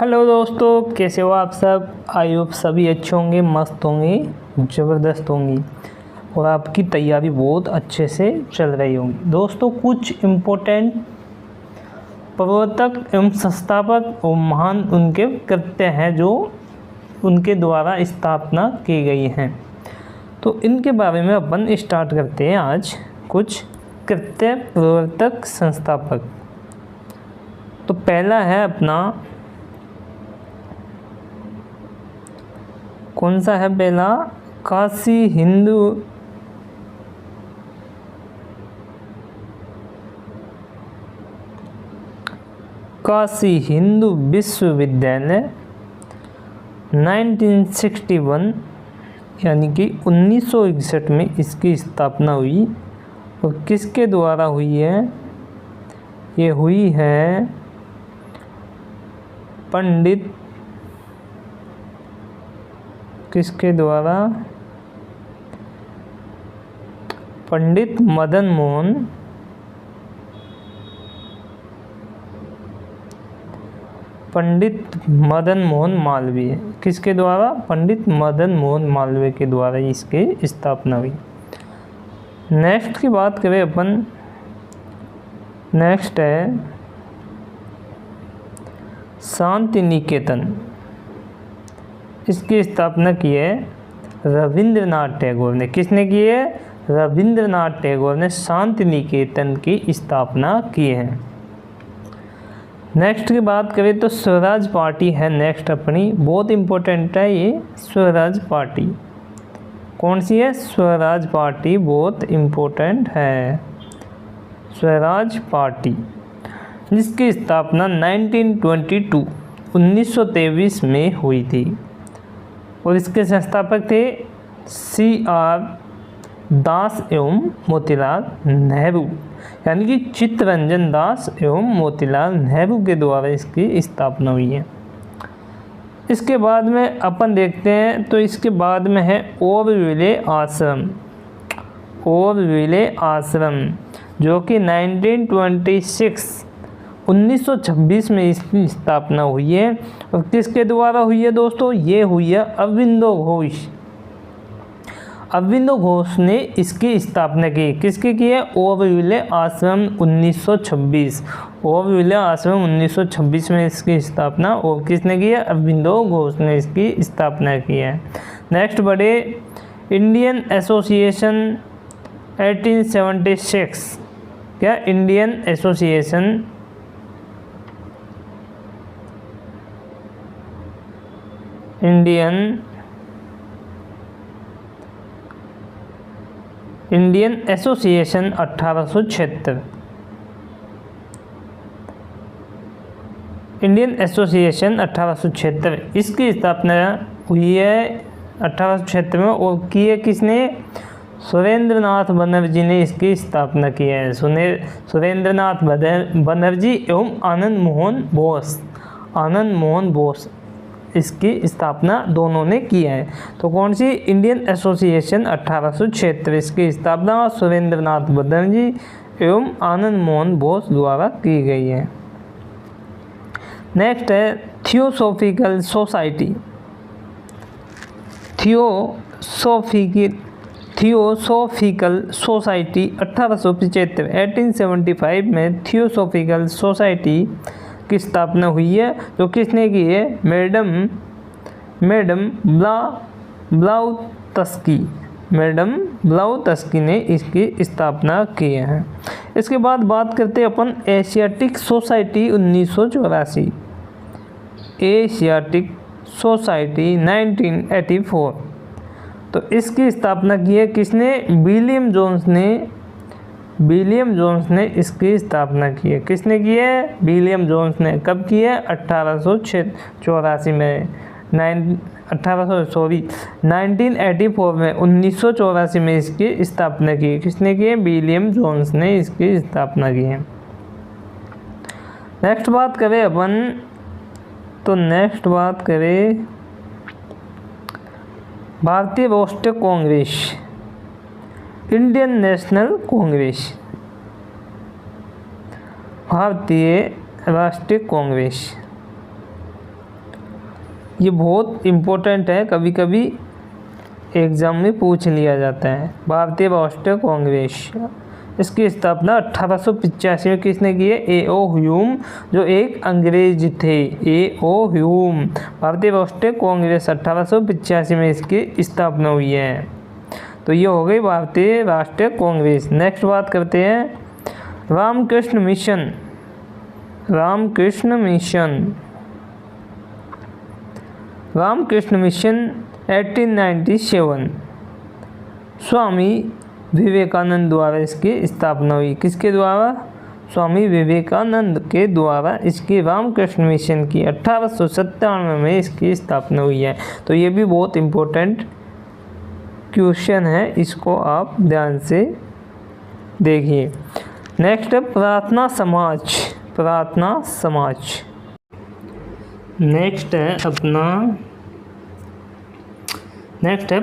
Hello दोस्तों, कैसे हो आप सब। आई होप सभी अच्छे होंगे, मस्त होंगे, ज़बरदस्त होंगी और आपकी तैयारी बहुत अच्छे से चल रही होगी। दोस्तों, कुछ इम्पोर्टेंट प्रवर्तक एवं संस्थापक और महान उनके कृत्य हैं जो उनके द्वारा स्थापना की गई हैं। तो इनके बारे में अपन स्टार्ट करते हैं आज। कुछ कृत्य, प्रवर्तक, संस्थापक। तो पहला है अपना, कौन सा है पहला? काशी हिंदू विश्वविद्यालय 1961 यानी कि 1961 में इसकी स्थापना हुई। और किसके द्वारा हुई है? ये हुई है पंडित, किसके द्वारा? पंडित मदन मोहन मालवीय। किसके द्वारा? पंडित मदन मोहन मालवीय के द्वारा इसकी स्थापना हुई। नेक्स्ट की बात करें अपन, नेक्स्ट है शांति निकेतन। इसकी स्थापना की है रविंद्रनाथ टैगोर ने। किसने की है? रविंद्रनाथ टैगोर ने शांति निकेतन की स्थापना की है। नेक्स्ट की बात करें तो स्वराज पार्टी है नेक्स्ट अपनी, बहुत इम्पोर्टेंट है ये स्वराज पार्टी। कौन सी है? स्वराज पार्टी बहुत इम्पोर्टेंट है। स्वराज पार्टी जिसकी स्थापना 1923 में हुई थी और इसके संस्थापक थे CR दास एवं मोतीलाल नेहरू, यानी कि चित्तरंजन दास एवं मोतीलाल नेहरू के द्वारा इसकी स्थापना हुई है। इसके बाद में अपन देखते हैं तो इसके बाद में है ओरविले आश्रम। ओरविले आश्रम जो कि 1926 में इसकी स्थापना हुई है। और किसके द्वारा हुई है दोस्तों? ये हुई है अरविंदो घोष। अरविंदो घोष ने इसकी स्थापना की। किसकी की है? ओरविले आश्रम 1926। ओरविले आश्रम 1926 में इसकी स्थापना और किसने की है? अरविंदो घोष ने इसकी स्थापना की है। नेक्स्ट बढ़े, इंडियन एसोसिएशन 1876। क्या? Indian association Indian association 1876। Indian association 1876 इसकी स्थापना हुई है 1876 में। और की है किसने? सुरेंद्रनाथ बनर्जी ने इसकी स्थापना की है। सुरेंद्रनाथ बनर्जी एवं आनंद मोहन बोस इसकी स्थापना दोनों ने की है। तो कौन सी? इंडियन एसोसिएशन 1876 इसकी स्थापना सुरेंद्रनाथ बनर्जी एवं आनंद मोहन बोस द्वारा की गई है। नेक्स्ट है थियोसॉफिकल सोसाइटी। थियोसॉफिकल सोसाइटी 1875 में थियोसॉफिकल सोसाइटी की स्थापना हुई है। तो किसने की है? मैडम ब्लाउत्स्की ने इसकी स्थापना की है। इसके बाद बात करते हैं अपन एशियाटिक सोसाइटी 1984। Asiatic society 1984। तो इसकी स्थापना की है किसने? विलियम जोन्स ने इसकी स्थापना की है। किसने की है? विलियम जोन्स ने। कब की है? 1984 में 1984 में 1984 में इसकी स्थापना की। किसने की है? विलियम जोन्स ने इसकी स्थापना की है। नेक्स्ट बात करें अपन, तो नेक्स्ट बात करें भारतीय राष्ट्रीय कांग्रेस, इंडियन नेशनल कांग्रेस। भारतीय राष्ट्रीय कांग्रेस ये बहुत इम्पोर्टेंट है, कभी कभी एग्ज़ाम में पूछ लिया जाता है। भारतीय राष्ट्रीय कांग्रेस, इसकी स्थापना 1885 में किसने की है? ए.ओ. ह्यूम, जो एक अंग्रेज थे। ए.ओ. ह्यूम। भारतीय राष्ट्रीय कांग्रेस 1885 में इसकी स्थापना हुई है। तो ये हो गई भारतीय राष्ट्रीय कांग्रेस। नेक्स्ट बात करते हैं Ramakrishna mission. Ramakrishna mission, Ramakrishna mission 1897 Swami Vivekananda द्वारा इसकी स्थापना हुई। किसके द्वारा? स्वामी विवेकानंद के द्वारा इसकी रामकृष्ण मिशन की 1897 में इसकी स्थापना हुई है। तो ये भी बहुत इम्पोर्टेंट क्वेश्चन है, इसको आप ध्यान से देखिए। नेक्स्ट है प्रार्थना समाज। प्रार्थना समाज। नेक्स्ट है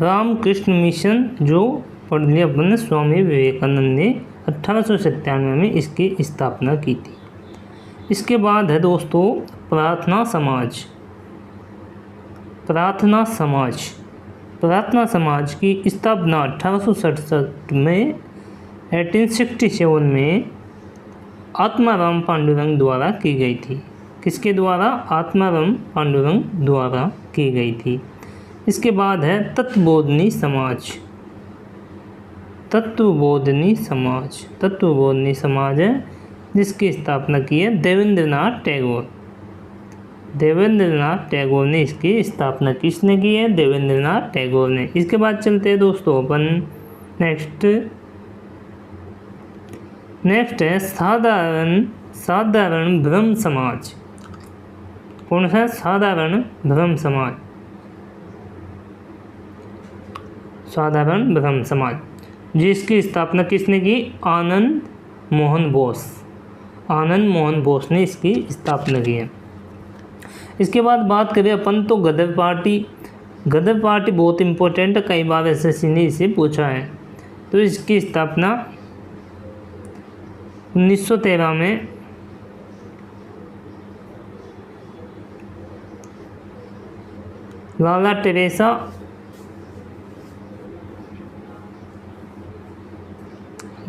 रामकृष्ण मिशन, जो पढ़ लिया अपन ने। स्वामी विवेकानंद ने 1897 में इसकी स्थापना की थी। इसके बाद है दोस्तों प्रार्थना समाज। प्रार्थना समाज, प्रार्थना समाज की स्थापना 1867 में 1867 में आत्माराम पांडुरंग द्वारा की गई थी। किसके द्वारा? आत्माराम पांडुरंग द्वारा की गई थी। इसके बाद है तत्वबोधिनी समाज। तत्वबोधिनी समाज, तत्वबोधिनी समाज है जिसकी स्थापना की है देवेंद्रनाथ टैगोर। देवेंद्रनाथ टैगोर ने इसकी स्थापना किसने की है? देवेंद्रनाथ टैगोर ने। इसके बाद चलते हैं दोस्तों अपन नेक्स्ट है साधारण ब्रह्म समाज। कौन सा? साधारण ब्रह्म समाज। साधारण ब्रह्म समाज, जिसकी स्थापना किसने की? आनंद मोहन बोस। आनंद मोहन बोस ने इसकी स्थापना की है। इसके बाद बात करें अपन तो गदर पार्टी। गदर पार्टी बहुत इंपॉर्टेंट है, कई बार एसएससी ने इसे पूछा है। तो इसकी स्थापना 1913 में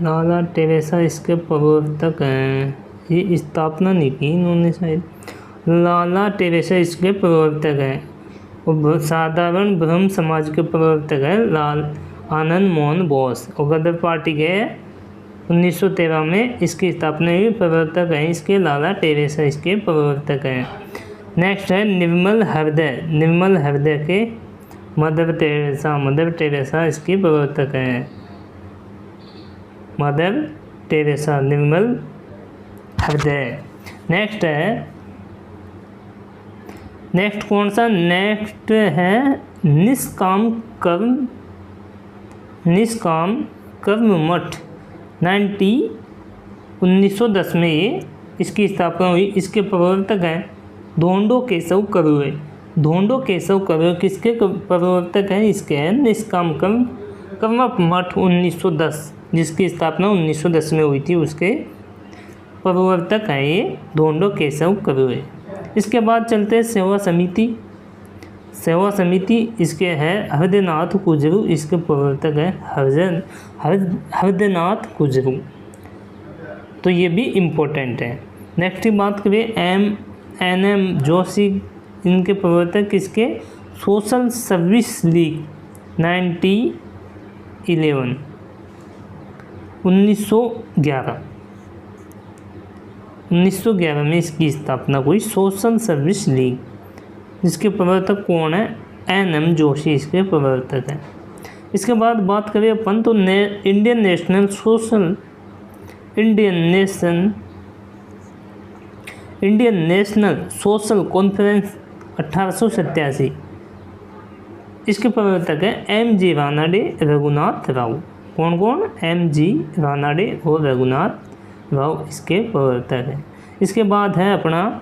लाला टेरेसा इसके प्रवर्तक हैं। ये स्थापना नहीं की इन्होंने शायद। लाला टेरेसा इसके प्रवर्तक हैं। और साधारण ब्रह्म समाज के प्रवर्तक है आनंद मोहन बोस। और गदर पार्टी के 1913 में इसकी स्थापना हुई। प्रवर्तक हैं इसके लाला टेरेसा, इसके प्रवर्तक हैं। नेक्स्ट है निर्मल हृदय। निर्मल हृदय के मदर टेरेसा। मदर टेरेसा इसकी प्रवर्तक हैं। मदर टेरेसा, निर्मल हृदय। नेक्स्ट कौन सा? नेक्स्ट है निष्काम कर्म मठ। 1910 में ये इसकी स्थापना हुई। इसके प्रवर्तक हैं धोंडो केशव करुवे। धोंडो केशव करुवे किसके प्रवर्तक हैं? इसके हैं निष्काम कर्म मठ 1910, जिसकी स्थापना 1910 में हुई थी, उसके प्रवर्तक हैं ये धोंडो केशव करुवे। इसके बाद चलते हैं सेवा समिति। सेवा समिति इसके हैं हृदयनाथ कुजरू, इसके प्रवर्तक हैं हृदयनाथ कुजरू। तो ये भी इम्पोर्टेंट है। नेक्स्ट की बात करें एम जोशी, इनके प्रवर्तक किसके? सोशल सर्विस लीग 1911 में इसकी स्थापना हुई, सोशल सर्विस लीग, जिसके प्रवर्तक कौन है? एम जोशी इसके प्रवर्तक हैं। इसके बाद बात करें अपन तो इंडियन नेशनल सोशल कॉन्फ्रेंस 1887, इसके प्रवर्तक हैं एम.जी. रानाडे, रघुनाथ राव। कौन कौन? एम.जी. रानाडे और रघुनाथ राव इसके प्रवर्तक हैं। इसके बाद है अपना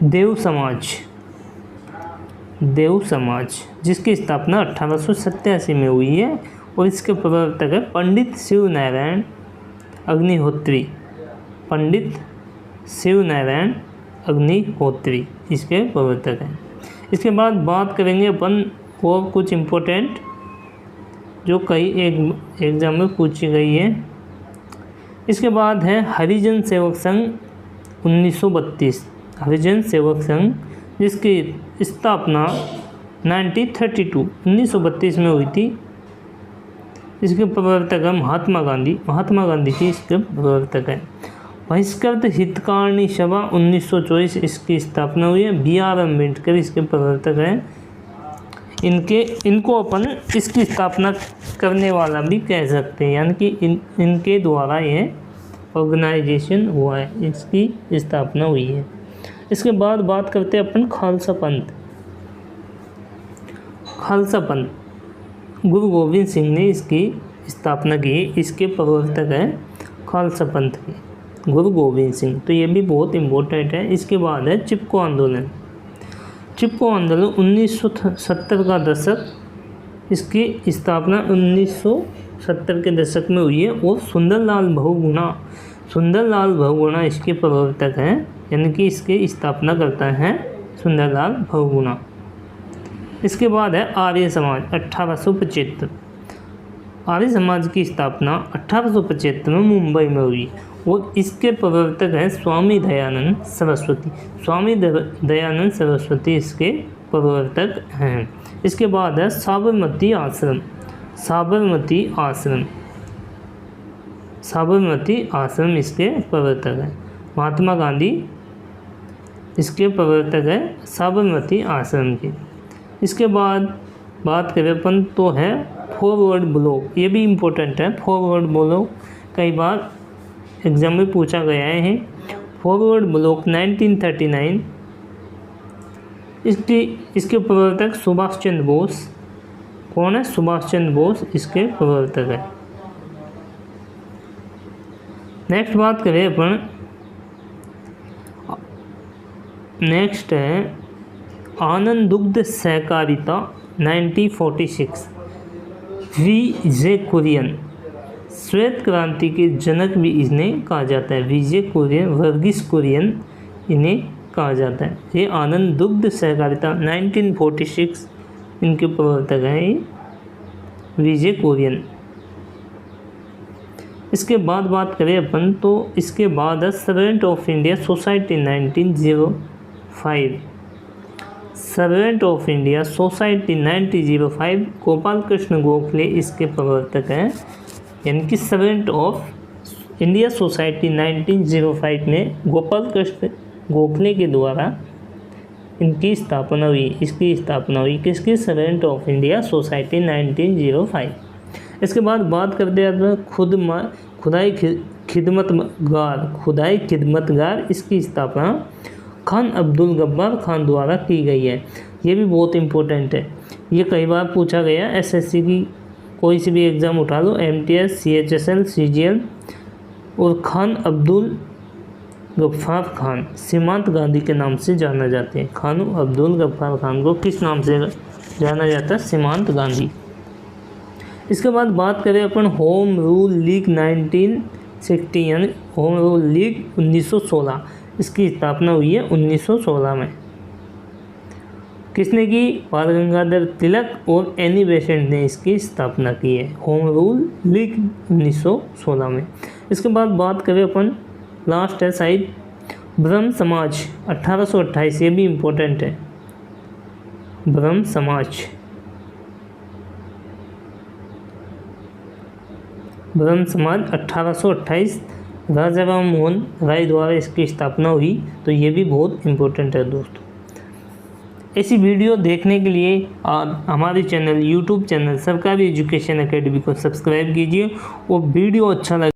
देव समाज, जिसकी स्थापना 1887 में हुई है और इसके प्रवर्तक है पंडित शिव नारायण अग्निहोत्री। पंडित शिव नारायण अग्निहोत्री इसके प्रवर्तक हैं। इसके बाद बात करेंगे अपन और कुछ इम्पोर्टेंट जो कई एक एग्ज़ाम में पूछी गई है। इसके बाद है हरिजन सेवक संघ 1932, हरिजन सेवक संघ जिसकी स्थापना 1932 में हुई थी। इसके प्रवर्तक है महात्मा गांधी की इसके प्रवर्तक हैं। बहिष्कृत हितकारिणी सभा 1924 इसकी स्थापना हुई है। BR अम्बेडकर इसके प्रवर्तक हैं। इनको अपन इसकी स्थापना करने वाला भी कह सकते हैं, यानी कि इनके द्वारा ये ऑर्गेनाइजेशन हुआ है, इसकी स्थापना हुई है। इसके बाद बात करते हैं अपन खालसा पंथ गुरु गोविंद सिंह ने इसकी स्थापना की। इसके प्रवर्तक हैं खालसा पंथ के गुरु गोविंद सिंह, तो ये भी बहुत इम्पोर्टेंट है। इसके बाद है चिपको आंदोलन 1970 का दशक, इसकी स्थापना 1970 के दशक में हुई है। और सुंदरलाल बहुगुणा इसके प्रवर्तक हैं, यानी कि इसके स्थापना करता है सुंदरलाल बहुगुणा। इसके बाद है आर्य समाज 1875, आर्य समाज की स्थापना 1875 में मुंबई में हुई और इसके प्रवर्तक हैं स्वामी दयानंद सरस्वती इसके प्रवर्तक हैं। इसके बाद है साबरमती आश्रम इसके प्रवर्तक हैं। महात्मा गांधी इसके प्रवर्तक है साबरमती आश्रम के। इसके बाद बात करें अपन तो है फॉरवर्ड ब्लॉक, ये भी इम्पोर्टेंट है। फॉरवर्ड ब्लॉक कई बार एग्जाम में पूछा गया है। फॉरवर्ड ब्लॉक 1939, इसके प्रवर्तक सुभाष चंद्र बोस। कौन है? सुभाष चंद्र बोस इसके प्रवर्तक है। नेक्स्ट बात करें अपन, नेक्स्ट है आनंद दुग्ध सहकारिता 1946, VJ कुरियन, श्वेत क्रांति के जनक भी इन्हें कहा जाता है। VJ कुरियन, वर्गीस कुरियन इन्हें कहा जाता है। ये आनंद दुग्ध सहकारिता 1946 इनके प्रवर्तक हैं VJ कुरियन। इसके बाद बात करें अपन तो इसके बाद है servant of India society 1905, servant of India society 1905 Gopal Krishna Gokhale इसके प्रवर्तक हैं, यानी कि सर्वेंट ऑफ इंडिया सोसाइटी 1905 में गोपाल कृष्ण गोखले के द्वारा इनकी स्थापना हुई। इसकी स्थापना हुई किसकी? Servant of India society 1905। इसके बाद बात करते हैं खुदाई खिदमतगार, इसकी स्थापना खान अब्दुल गफ्फार खान द्वारा की गई है। ये भी बहुत इम्पोर्टेंट है, ये कई बार पूछा गया। SSC की कोई सी भी एग्ज़ाम उठा लो, MTS, CHSL, CGL। और खान अब्दुल गफ्फार खान सीमांत गांधी के नाम से जाना जाते हैं। खान अब्दुल गफ्फार खान को किस नाम से जाना जाता है? सीमांत गांधी। इसके बाद बात करें अपन होम रूल लीग 1960, यानी होम रूल लीग 1916, इसकी स्थापना हुई है 1916 में। किसने की? बाल गंगाधर तिलक और एनी बेसेंट ने इसकी स्थापना की है, होम रूल लीग 1916 में। इसके बाद बात करें अपन, लास्ट है शायद ब्रह्म समाज 1828, ये भी इम्पोर्टेंट है। ब्रह्म समाज ब्रह्म समाज 1828 राजा राम मोहन राय द्वारा इसकी स्थापना हुई, तो ये भी बहुत इम्पोर्टेंट है दोस्तों। ऐसी वीडियो देखने के लिए आप हमारे चैनल यूट्यूब चैनल सरकारी एजुकेशन एकेडमी को सब्सक्राइब कीजिए और वीडियो अच्छा लगे